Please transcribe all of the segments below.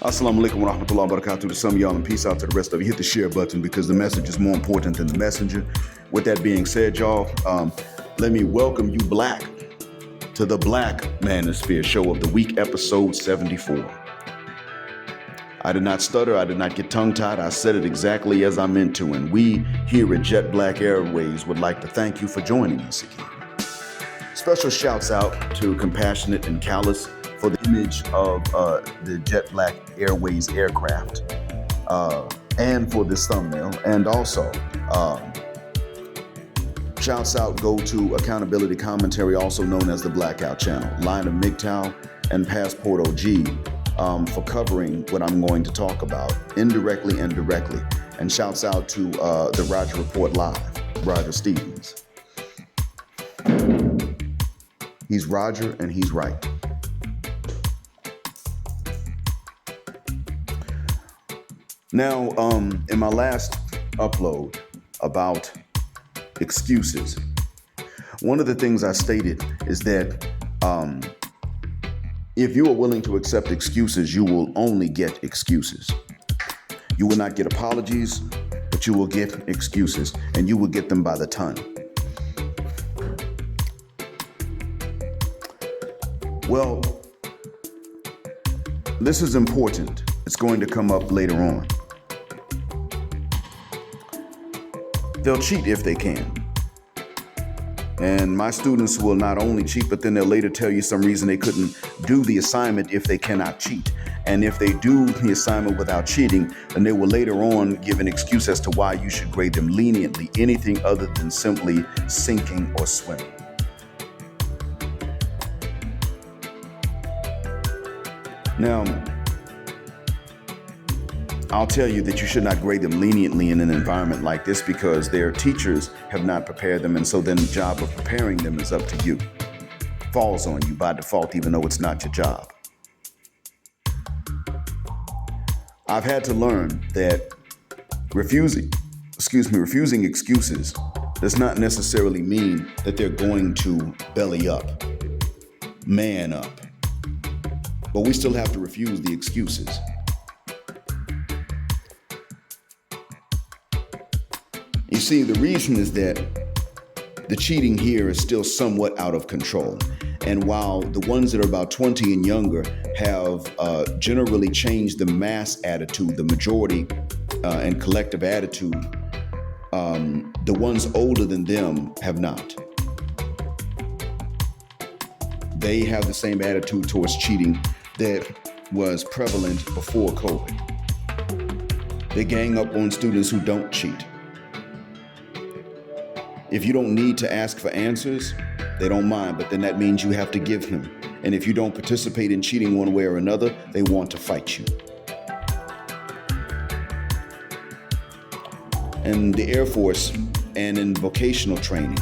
Assalamu alaikum wa rahmatullahi wa barakatuh to some of y'all, and peace out to the rest of you. Hit the share button because the message is more important than the messenger. With that being said, y'all, let me welcome you black to the Black Manosphere show of the week, episode 74. I did not stutter, I did not get tongue-tied, I said it exactly as I meant to, and we here at Jet Black Airways would like to thank you for joining us again. Special shouts out to Compassionate and Callous for the image of the Jet Black Airways aircraft and for this thumbnail. And also, shouts out go to Accountability Commentary, also known as the Blackout Channel, Lion of MGTOW, and Passport OG for covering what I'm going to talk about, indirectly and directly. And shouts out to the Roger Report Live, Roger Stevens. He's Roger and he's right. Now, in my last upload about excuses, one of the things I stated is that if you are willing to accept excuses, you will only get excuses. You will not get apologies, but you will get excuses, and you will get them by the ton. Well, this is important. It's going to come up later on. They'll cheat if they can. And my students will not only cheat, but then they'll later tell you some reason they couldn't do the assignment if they cannot cheat. And if they do the assignment without cheating, then they will later on give an excuse as to why you should grade them leniently, anything other than simply sinking or swimming. Now, I'll tell you that you should not grade them leniently in an environment like this because their teachers have not prepared them, and so then the job of preparing them is up to you. Falls on you by default, even though it's not your job. I've had to learn that refusing excuses does not necessarily mean that they're going to belly up, man up. But we still have to refuse the excuses. You see, the reason is that the cheating here is still somewhat out of control. And while the ones that are about 20 and younger have generally changed the mass attitude, the majority and collective attitude, the ones older than them have not. They have the same attitude towards cheating that was prevalent before COVID. They gang up on students who don't cheat. If you don't need to ask for answers, they don't mind, but then that means you have to give them. And if you don't participate in cheating one way or another, they want to fight you. In the Air Force and in vocational training,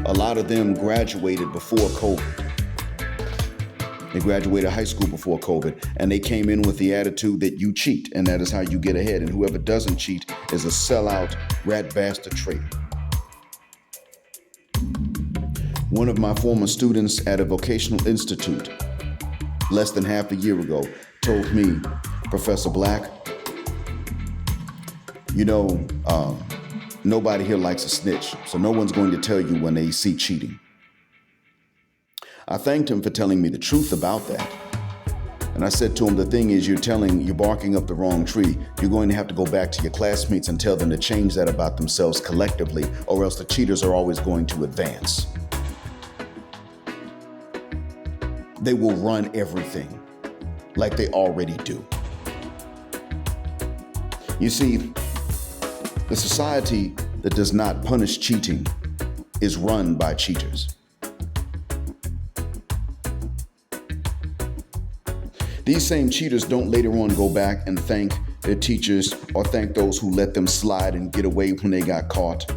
a lot of them graduated before COVID. They graduated high school before COVID, and they came in with the attitude that you cheat, and that is how you get ahead. And whoever doesn't cheat is a sellout, rat bastard traitor. One of my former students at a vocational institute, less than half a year ago, told me, Professor Black, you know, nobody here likes a snitch, so no one's going to tell you when they see cheating. I thanked him for telling me the truth about that. And I said to him, the thing is, you're barking up the wrong tree. You're going to have to go back to your classmates and tell them to change that about themselves collectively, or else the cheaters are always going to advance. They will run everything like they already do. You see, the society that does not punish cheating is run by cheaters. These same cheaters don't later on go back and thank their teachers or thank those who let them slide and get away when they got caught.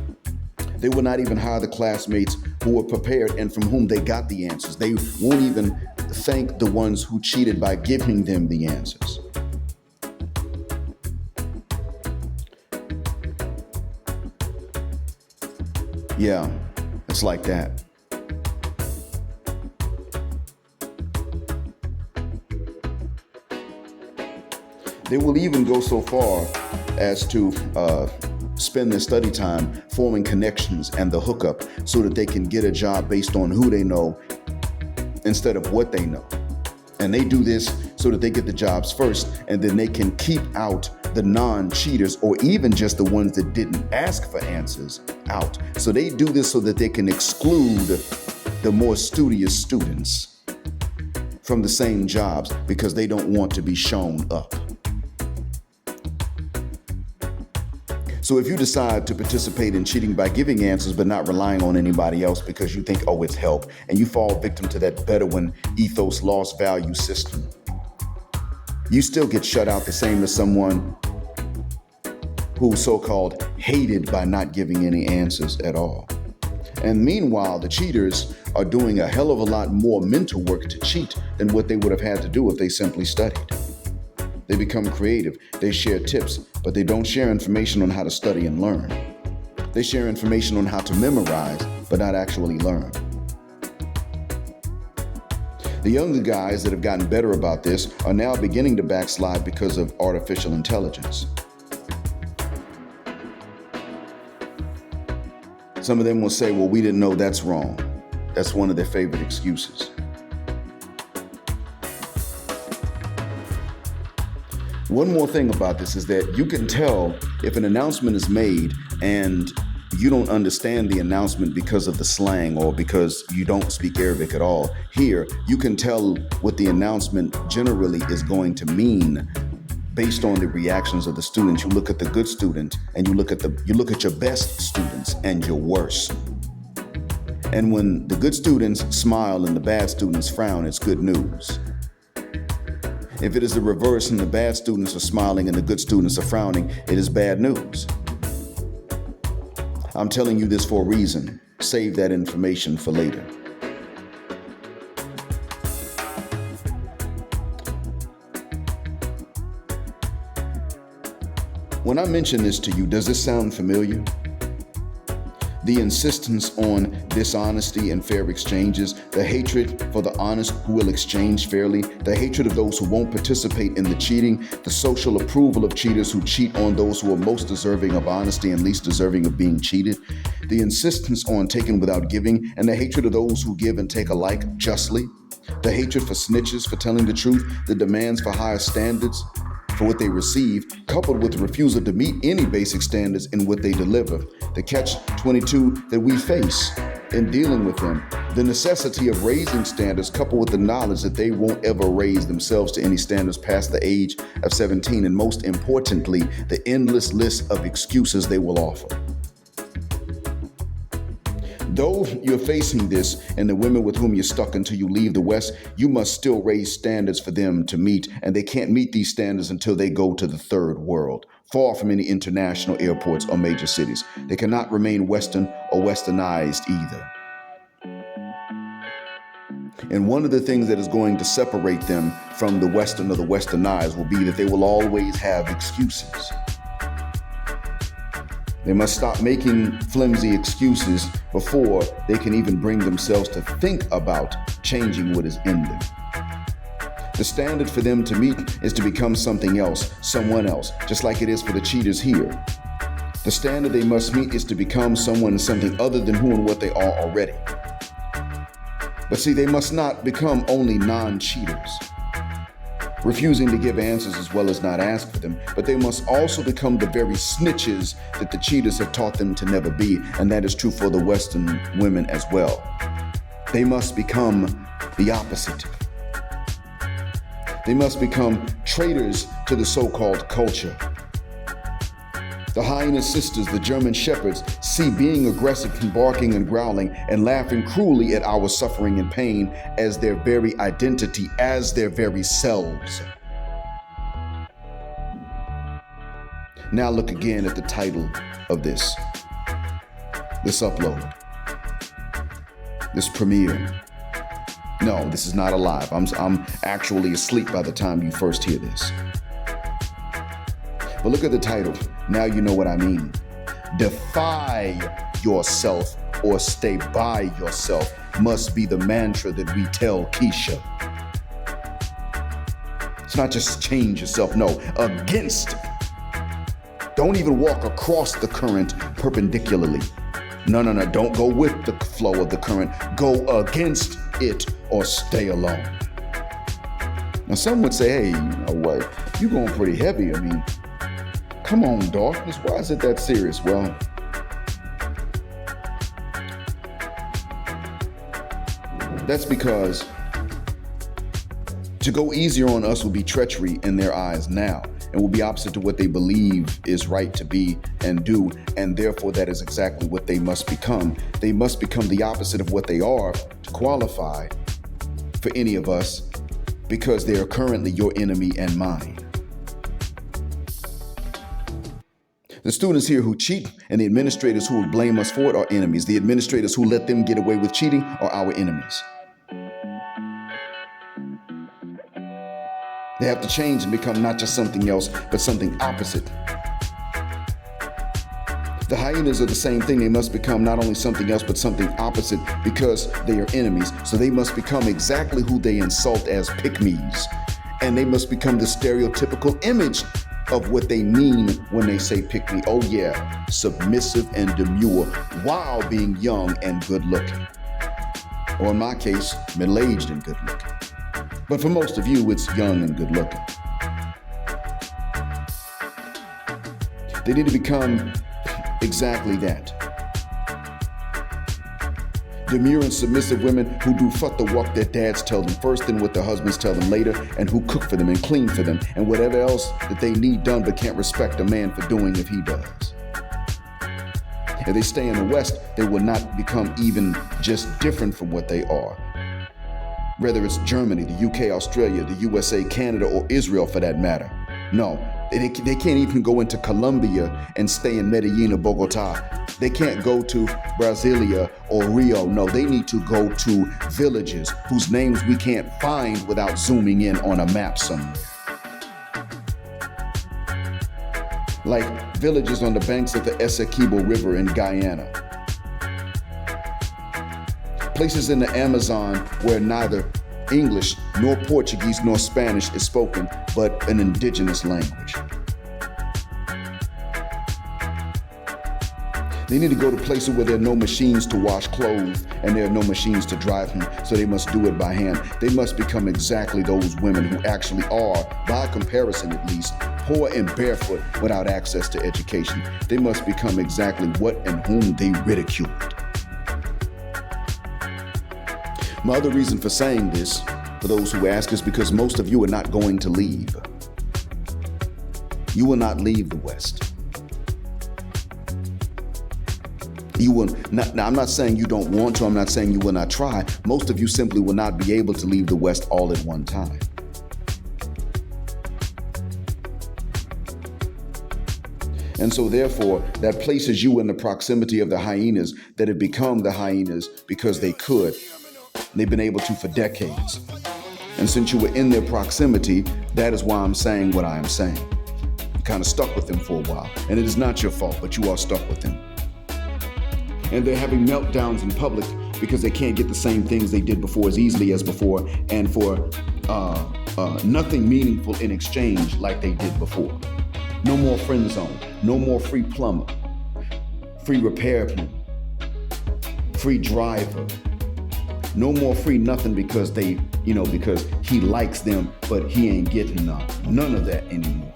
They will not even hire the classmates who were prepared and from whom they got the answers. They won't even thank the ones who cheated by giving them the answers. Yeah, it's like that. They will even go so far as to spend their study time forming connections and the hookup so that they can get a job based on who they know instead of what they know. And they do this so that they get the jobs first, and then they can keep out the non-cheaters, or even just the ones that didn't ask for answers, out. So they do this so that they can exclude the more studious students from the same jobs because they don't want to be shown up. So if you decide to participate in cheating by giving answers but not relying on anybody else because you think, oh, it's help, and you fall victim to that Bedouin ethos lost value system, you still get shut out the same as someone who's so-called hated by not giving any answers at all. And meanwhile, the cheaters are doing a hell of a lot more mental work to cheat than what they would have had to do if they simply studied. They become creative, they share tips, but they don't share information on how to study and learn. They share information on how to memorize, but not actually learn. The younger guys that have gotten better about this are now beginning to backslide because of artificial intelligence. Some of them will say, well, we didn't know. That's wrong. That's one of their favorite excuses. One more thing about this is that you can tell if an announcement is made and you don't understand the announcement because of the slang or because you don't speak Arabic at all. Here, you can tell what the announcement generally is going to mean based on the reactions of the students. You look at the good student and you look at your best students and your worst. And when the good students smile and the bad students frown, it's good news. If it is the reverse and the bad students are smiling and the good students are frowning, it is bad news. I'm telling you this for a reason. Save that information for later. When I mention this to you, does this sound familiar? The insistence on dishonesty and fair exchanges, the hatred for the honest who will exchange fairly, the hatred of those who won't participate in the cheating, the social approval of cheaters who cheat on those who are most deserving of honesty and least deserving of being cheated, the insistence on taking without giving, and the hatred of those who give and take alike justly, the hatred for snitches for telling the truth, the demands for higher standards for what they receive, coupled with the refusal to meet any basic standards in what they deliver, the catch-22 that we face in dealing with them, the necessity of raising standards coupled with the knowledge that they won't ever raise themselves to any standards past the age of 17, and most importantly, the endless list of excuses they will offer. Though you're facing this and the women with whom you're stuck until you leave the West, you must still raise standards for them to meet, and they can't meet these standards until they go to the third world, far from any international airports or major cities. They cannot remain Western or Westernized either. And one of the things that is going to separate them from the Western or the Westernized will be that they will always have excuses. They must stop making flimsy excuses before they can even bring themselves to think about changing what is in them. The standard for them to meet is to become something else, someone else, just like it is for the cheaters here. The standard they must meet is to become someone and something other than who and what they are already. But see, they must not become only non-cheaters, refusing to give answers as well as not ask for them, but they must also become the very snitches that the cheaters have taught them to never be, and that is true for the Western women as well. They must become the opposite. They must become traitors to the so-called culture. The Hyena sisters, the German shepherds, see being aggressive and barking and growling and laughing cruelly at our suffering and pain as their very identity, as their very selves. Now look again at the title of this upload, this premiere. No, this is not alive. I'm actually asleep by the time you first hear this. But look at the title. Now you know what I mean. Defy yourself or stay by yourself must be the mantra that we tell Keisha. It's not just change yourself, no, against. Don't even walk across the current perpendicularly. No, don't go with the flow of the current. Go against it or stay alone. Now some would say, hey, you know what, you're going pretty heavy. I mean, come on, darkness, why is it that serious? Well, that's because to go easier on us would be treachery in their eyes now, and will be opposite to what they believe is right to be and do, and therefore that is exactly what they must become. They must become the opposite of what they are to qualify for any of us, because they are currently your enemy and mine. The students here who cheat and the administrators who will blame us for it are enemies. The administrators who let them get away with cheating are our enemies. They have to change and become not just something else, but something opposite. The hyenas are the same thing. They must become not only something else, but something opposite, because they are enemies. So they must become exactly who they insult as pick-me's. And they must become the stereotypical image of what they mean when they say pick-me. Oh yeah, submissive and demure, while being young and good-looking. Or in my case, middle-aged and good-looking. But for most of you, it's young and good-looking. They need to become exactly that. Demure and submissive women who do fuck the walk their dads tell them first and what their husbands tell them later, and who cook for them and clean for them and whatever else that they need done but can't respect a man for doing if he does. If they stay in the West, they will not become even just different from what they are. Whether it's Germany, the UK, Australia, the USA, Canada, or Israel for that matter. No, they can't even go into Colombia and stay in Medellin or Bogota. They can't go to Brasilia or Rio. No, they need to go to villages whose names we can't find without zooming in on a map somewhere. Like villages on the banks of the Essequibo River in Guyana. Places in the Amazon where neither English nor Portuguese nor Spanish is spoken, but an indigenous language. They need to go to places where there are no machines to wash clothes and there are no machines to dry them, so they must do it by hand. They must become exactly those women who actually are, by comparison at least, poor and barefoot without access to education. They must become exactly what and whom they ridiculed. My other reason for saying this, for those who ask, is because most of you are not going to leave. You will not leave the West. You will not. Now, I'm not saying you don't want to. I'm not saying you will not try. Most of you simply will not be able to leave the West all at one time. And so therefore, that places you in the proximity of the hyenas that have become the hyenas because they could. They've been able to for decades. And since you were in their proximity, that is why I'm saying what I am saying. You kind of stuck with them for a while. And it is not your fault, but you are stuck with them. And they're having meltdowns in public because they can't get the same things they did before as easily as before, and for nothing meaningful in exchange like they did before. No more friend zone, no more free plumber, free repairman, free driver. No more free nothing because because he likes them, but he ain't getting none. None of that anymore.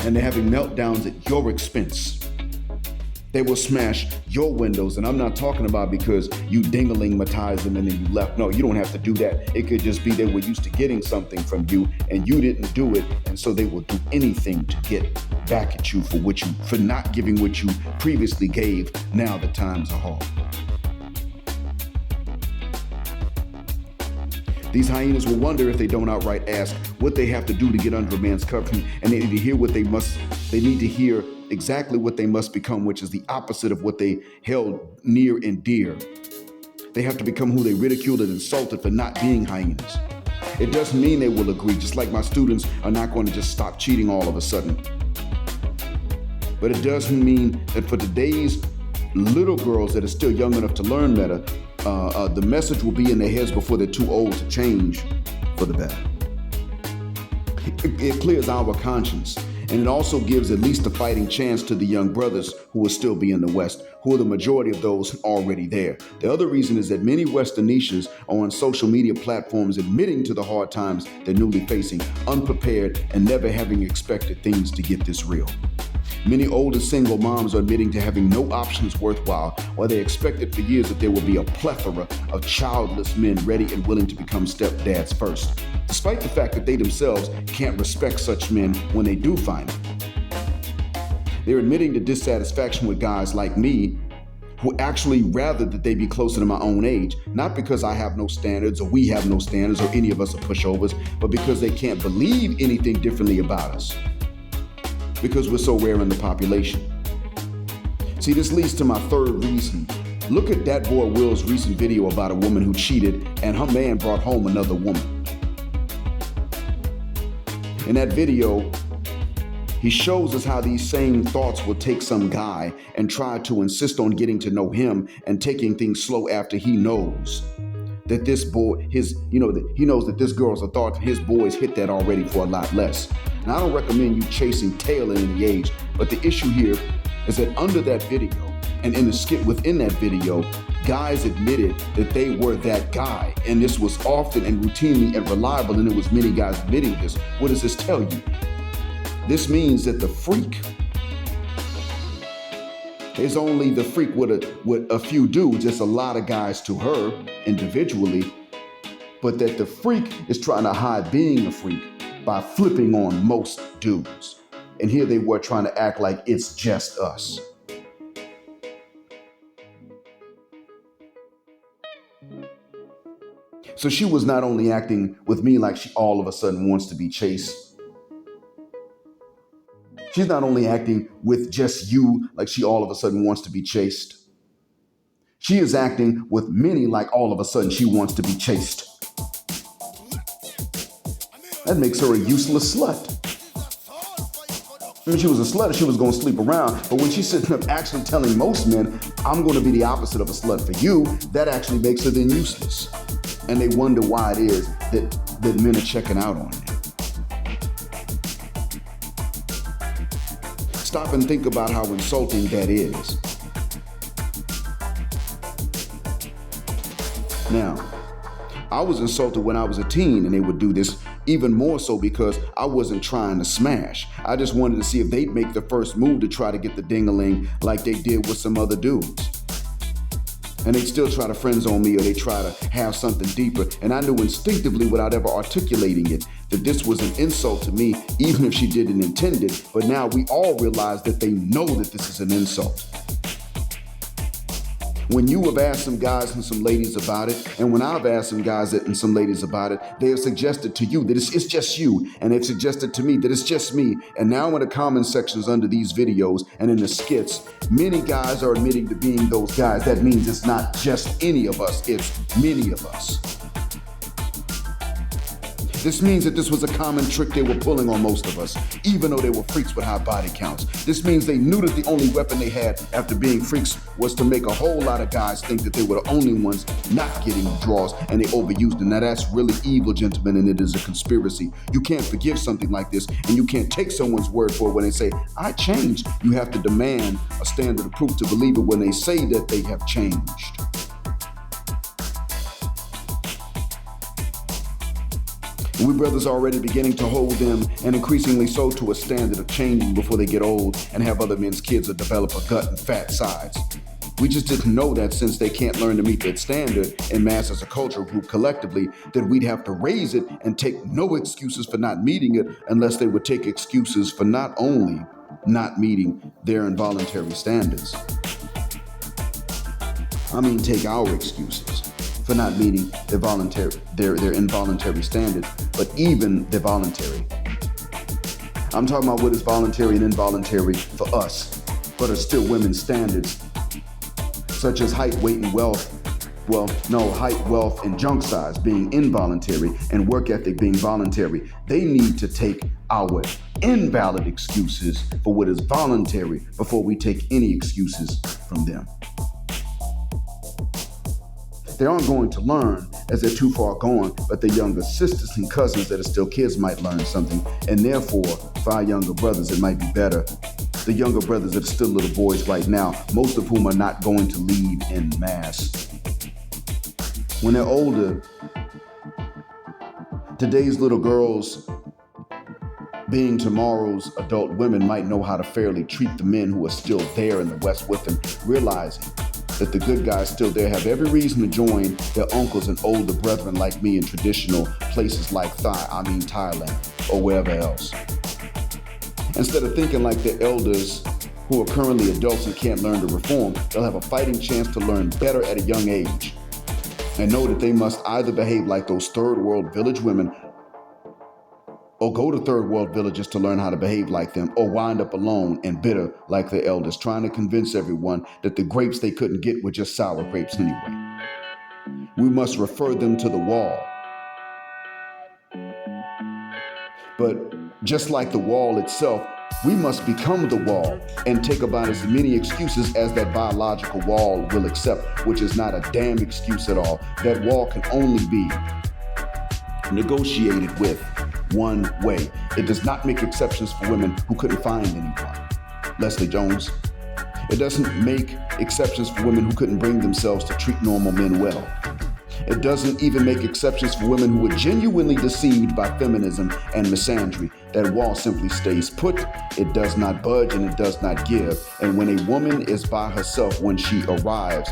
And they're having meltdowns at your expense. They will smash your windows, and I'm not talking about because you ding-a-ling-matized them and then you left. No, you don't have to do that. It could just be they were used to getting something from you and you didn't do it, and so they will do anything to get back at you for not giving what you previously gave. Now the times are hard. These hyenas will wonder if they don't outright ask what they have to do to get under a man's covering, and they need to hear they need to hear exactly what they must become, which is the opposite of what they held near and dear. They have to become who they ridiculed and insulted for not being hyenas. It doesn't mean they will agree, just like my students are not going to just stop cheating all of a sudden. But it doesn't mean that for today's little girls that are still young enough to learn better, The message will be in their heads before they're too old to change for the better. It clears our conscience, and it also gives at least a fighting chance to the young brothers who will still be in the West, who are the majority of those already there. The other reason is that many Western niches are on social media platforms admitting to the hard times they're newly facing, unprepared and never having expected things to get this real. Many older single moms are admitting to having no options worthwhile, while they expected for years that there will be a plethora of childless men ready and willing to become stepdads first, despite the fact that they themselves can't respect such men when they do find them. They're admitting to dissatisfaction with guys like me, who actually rather that they be closer to my own age, not because I have no standards or we have no standards or any of us are pushovers, but because they can't believe anything differently about us, because we're so rare in the population. See, this leads to my third reason. Look at that boy Will's recent video about a woman who cheated and her man brought home another woman. In that video, he shows us how these same thoughts will take some guy and try to insist on getting to know him and taking things slow after he knows that this boy, that he knows that this girl's a thought, his boys hit that already for a lot less. Now, I don't recommend you chasing tail at any age, but the issue here is that under that video and in the skit within that video, guys admitted that they were that guy. And this was often and routinely and reliable, and it was many guys admitting this. What does this tell you? This means that the freak is only the freak with a few dudes. It's a lot of guys to her individually, but that the freak is trying to hide being a freak by flipping on most dudes. And here they were trying to act like it's just us. So she was not only acting with me like she all of a sudden wants to be chased. She's not only acting with just you like she all of a sudden wants to be chased. She is acting with many like all of a sudden she wants to be chased. That makes her a useless slut. When she was a slut, she was going to sleep around. But when she's sitting up actually telling most men, I'm going to be the opposite of a slut for you, that actually makes her then useless. And they wonder why it is that men are checking out on them. Stop and think about how insulting that is. Now, I was insulted when I was a teen, and they would do this even more so because I wasn't trying to smash. I just wanted to see if they'd make the first move to try to get the ding-a-ling like they did with some other dudes. And they'd still try to friend zone me, or they try to have something deeper. And I knew instinctively, without ever articulating it, that this was an insult to me, even if she didn't intend it. But now we all realize that they know that this is an insult. When you have asked some guys and some ladies about it, and when I've asked some guys and some ladies about it, they have suggested to you that it's just you, and they've suggested to me that it's just me. And now in the comment sections under these videos and in the skits, many guys are admitting to being those guys. That means it's not just any of us, it's many of us. This means that this was a common trick they were pulling on most of us, even though they were freaks with high body counts. This means they knew that the only weapon they had after being freaks was to make a whole lot of guys think that they were the only ones not getting draws, and they overused it. Now that's really evil, gentlemen, and it is a conspiracy. You can't forgive something like this, and you can't take someone's word for it when they say, I changed. You have to demand a standard of proof to believe it when they say that they have changed. We brothers are already beginning to hold them, and increasingly so, to a standard of changing before they get old and have other men's kids or develop a gut and fat sides. We just didn't know that since they can't learn to meet that standard in mass as a cultural group collectively, that we'd have to raise it and take no excuses for not meeting it unless they would take excuses for not only not meeting their involuntary standards. I mean, take our excuses for not meeting their involuntary standards, but even their voluntary. I'm talking about what is voluntary and involuntary for us, but are still women's standards, such as height, weight, and wealth. Well, no, height, wealth, and junk size being involuntary and work ethic being voluntary. They need to take our invalid excuses for what is voluntary before we take any excuses from them. They aren't going to learn as they're too far gone, but their younger sisters and cousins that are still kids might learn something. And therefore, for our younger brothers, it might be better. The younger brothers that are still little boys right now, most of whom are not going to leave en masse. When they're older, today's little girls, being tomorrow's adult women, might know how to fairly treat the men who are still there in the West with them, realizing that the good guys still there have every reason to join their uncles and older brethren like me in traditional places like Thailand, or wherever else. Instead of thinking like their elders who are currently adults and can't learn to reform, they'll have a fighting chance to learn better at a young age and know that they must either behave like those third world village women or go to third world villages to learn how to behave like them, or wind up alone and bitter like their elders, trying to convince everyone that the grapes they couldn't get were just sour grapes anyway. We must refer them to the wall. But just like the wall itself, we must become the wall and take about as many excuses as that biological wall will accept, which is not a damn excuse at all. That wall can only be negotiated with one way. It does not make exceptions for women who couldn't find anyone. Leslie Jones. It doesn't make exceptions for women who couldn't bring themselves to treat normal men well. It doesn't even make exceptions for women who were genuinely deceived by feminism and misandry. That wall simply stays put. It does not budge and it does not give. And when a woman is by herself when she arrives,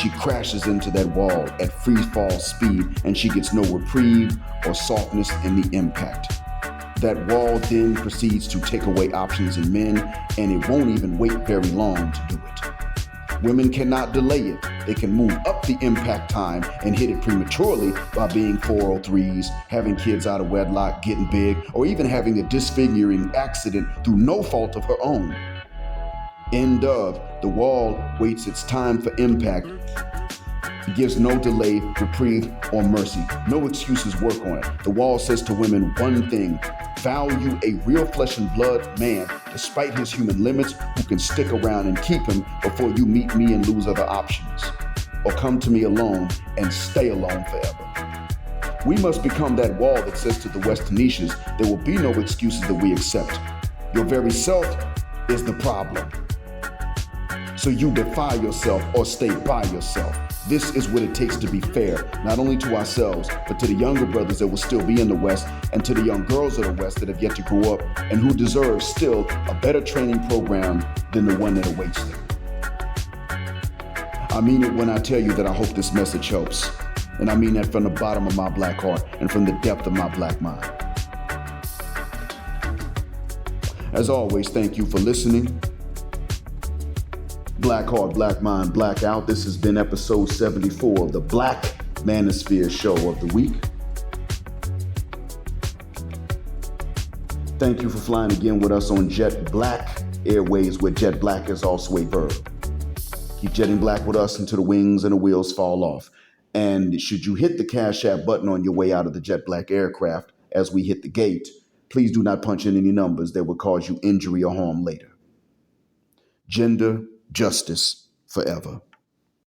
she crashes into that wall at free fall speed, and she gets no reprieve or softness in the impact. That wall then proceeds to take away options in men, and it won't even wait very long to do it. Women cannot delay it. They can move up the impact time and hit it prematurely by being 403s, having kids out of wedlock, getting big, or even having a disfiguring accident through no fault of her own. End of. The wall waits its time for impact. It gives no delay, reprieve, or mercy. No excuses work on it. The wall says to women one thing: value a real flesh and blood man, despite his human limits, who can stick around and keep him before you meet me and lose other options. Or come to me alone and stay alone forever. We must become that wall that says to the Westernicians, there will be no excuses that we accept. Your very self is the problem. So you defy yourself or stay by yourself. This is what it takes to be fair, not only to ourselves, but to the younger brothers that will still be in the West, and to the young girls of the West that have yet to grow up and who deserve still a better training program than the one that awaits them. I mean it when I tell you that I hope this message helps. And I mean that from the bottom of my black heart and from the depth of my black mind. As always, thank you for listening. Black Heart, Black Mind, Blackout. This has been episode 74 of the Black Manosphere Show of the Week. Thank you for flying again with us on Jet Black Airways, where jet black is also a verb. Keep jetting black with us until the wings and the wheels fall off. And should you hit the Cash App button on your way out of the jet black aircraft as we hit the gate, please do not punch in any numbers that would cause you injury or harm later. Gender justice forever.